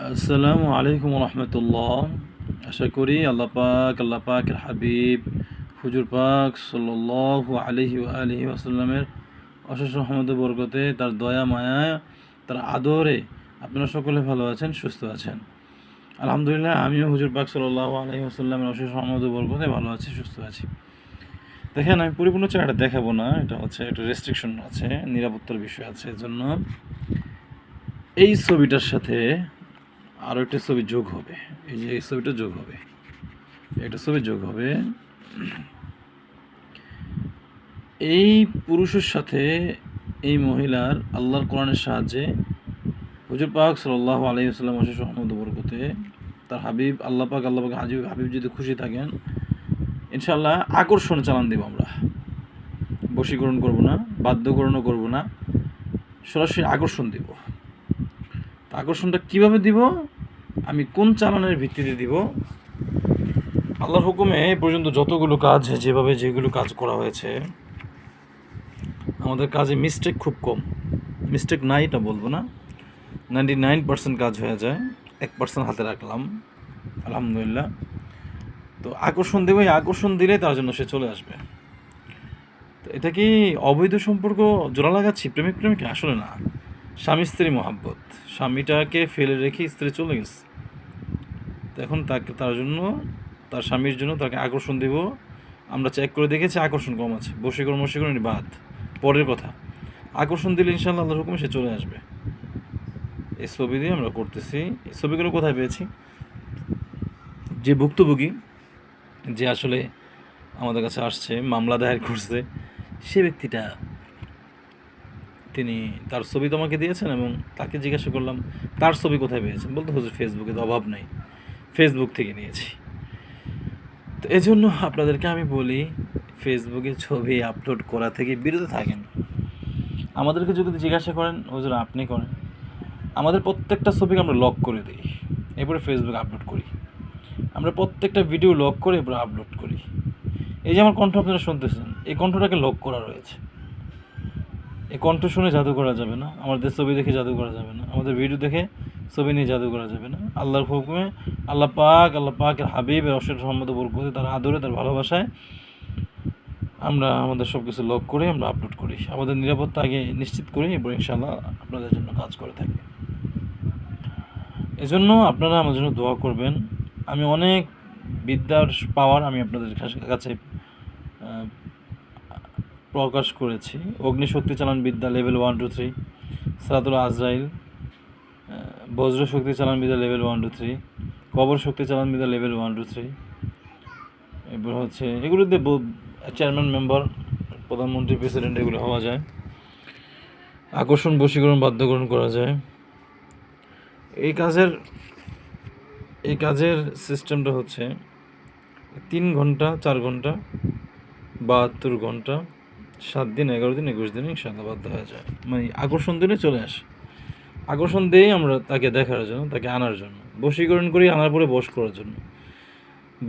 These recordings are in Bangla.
আসসালামু আলাইকুম রহমতুল্লাহ। আশা করি আল্লাহ পাকের হাবিব হুজুর পাক সাল্লাল্লাহু আলাইহি ওয়াসাল্লামের অশেষ রহমতে বরকতে, তার দয়া মায়া, তার আদরে আপনারা সকলে ভালো আছেন, সুস্থ আছেন। আলহামদুলিল্লাহ, আমিও হুজুর পাক সাল্লাল্লাহু আলাইহি ওয়াসাল্লামের অশেষ রহমতে বরকতে ভালো আছি, সুস্থ আছি। দেখেন, আমি পরিপূর্ণ চেহারাটা দেখাবো না, এটা হচ্ছে একটা রেস্ট্রিকশন আছে, নিরাপত্তার বিষয় আছে, এজন্য এই ছবিটার সাথে আরও একটা ছবি যোগ হবে। এই যে এই ছবিটা যোগ হবে, একটা ছবি যোগ হবে। এই পুরুষের সাথে এই মহিলার আল্লাহর কোরআনের সাহায্যে হুজুর পাক সাল্লাল্লাহু আলাইহি ওয়াসাল্লাম অশেষ রহমত বরকতে, তার হাবিব আল্লাহ পাক হাবিব যদি খুশি থাকেন, ইনশাআল্লাহ আকর্ষণ চালান দেব আমরা। বশীকরণ করব না, বাধ্যকরণও করব না, সরাসরি আকর্ষণ দেব। আকর্ষণটা কিভাবে দিব, আমি কোন চালানের ভিত্তিতে দিব, আল্লাহর হুকুমে এ পর্যন্ত যতগুলো কাজ, যেগুলো কাজ করা হয়েছে, আমাদের কাজে মিস্টেক খুব কম। মিস্টেক নাই এটা বলবো না, 99% কাজ হয়ে যায়, 1% হাতে রাখলাম, আলহামদুলিল্লাহ। তো আকর্ষণ দেবো, এই আকর্ষণ দিলে তার জন্য সে চলে আসবে। তো এটা কি অবৈধ সম্পর্ক জোড়া লাগাচ্ছি, প্রেমিক প্রেমিকা? আসলে না, স্বামী স্ত্রী মহাব্বত। স্বামীটাকে ফেলে রেখে স্ত্রী চলে গেছে, তো এখন তার জন্য, তার স্বামীর জন্য তাকে আকর্ষণ দেব। আমরা চেক করে দেখেছি আকর্ষণ কম আছে, বশীকরণ বাদ, পরের কথা। আকর্ষণ দিলে ইনশাআল্লাহ আল্লাহর হুকুমে সে চলে আসবে। এই ছবি দিয়ে আমরা করতেছি। এই ছবিগুলো কোথায় পেয়েছি? যে ভুক্তভোগী, যে আসলে আমাদের কাছে আসছে, মামলা দায়ের করছে, সে ব্যক্তিটা, তিনি তার ছবি তো আমাকে দিয়েছেন, এবং তাকে জিজ্ঞাসা করলাম তার ছবি কোথায় পেয়েছেন। বলতে হুজুর ফেসবুকে তো অভাব নেই, ফেসবুক থেকে নিয়েছি। তো এজন্য আপনাদেরকে আমি বলি, ফেসবুকে ছবি আপলোড করা থেকে বিরত থাকেন। আমাদেরকে যদি জিজ্ঞাসা করেন হুজুর আপনি করেন, আমাদের প্রত্যেকটা ছবিকে আমরা লক করে দিই, এরপরে ফেসবুকে আপলোড করি। আমরা প্রত্যেকটা ভিডিও লক করে এরপরে আপলোড করি। এই যে আমার কণ্ঠ আপনারা শুনতেছেন, এই কণ্ঠটাকে লক করা রয়েছে। এই কণ্ঠ শুনে জাদু করা যাবে না, আমাদের ছবি দেখে জাদু করা যাবে না, আমাদের ভিডিও দেখে ছবি নিয়ে জাদু করা যাবে না। আল্লাহর হুকুমে, আল্লাহ পাকের হাবিবের অশেষ রহমতে বরকতে, তার আদরে, তার ভালোবাসায় আমরা আমাদের সব কিছু লক করে আমরা আপলোড করি। আমাদের নিরাপত্তা আগে নিশ্চিত করি, এবং ইনশাআল্লাহ আপনাদের জন্য কাজ করে থাকি। এজন্য আপনারা আমার জন্য দোয়া করবেন। আমি অনেক বিদ্যার পাওয়ার আমি আপনাদের কাছে প্রকাশ করেছি। অগ্নিশক্তি চালান বিদ্যা লেভেল 1 2 3, সালাতুল আজরাইল, বজ্র শক্তি চালান বিদ্যা লেভেল 1 2 3, কবর শক্তি চালান বিদ্যা লেভেল 1 2 3। এরপর হচ্ছে এগুলোতে চেয়ারম্যান, মেম্বার, প্রধানমন্ত্রী, প্রেসিডেন্ট এগুলো হওয়া যায়। আকর্ষণ, বশীকরণ, বাধ্যকরণ করা যায়। এই কাজের সিস্টেমটা হচ্ছে 3 ঘন্টা, 4 ঘন্টা, 72 ঘন্টা, 7 দিন, 11 দিন, 21 দিন ইনশাআল্লাহ বাধ্য হয়ে যায়। মানে আকর্ষণ দিলে চলে আসে। আকর্ষণ দিয়েই আমরা তাকে দেখার জন্য, তাকে আনার জন্য, বশীকরণ করি আনার পরে বশ করার জন্য,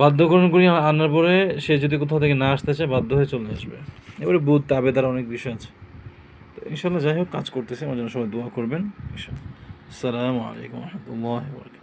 বাধ্যকরণ করি আনার পরে সে যদি কোথাও থেকে না আসতে চায় বাধ্য হয়ে চলে আসবে। এবারে বুধ তাবেদার অনেক বিষয় আছে। তো ইনশাআল্লাহ যাই হোক, কাজ করতেছে, আমার জন্য সবাই দোয়া করবেন। ইনশাআল্লাহ। আসসালামু আলাইকুম ওয়া রাহমাতুল্লাহি ওয়া বারাকাতুহু।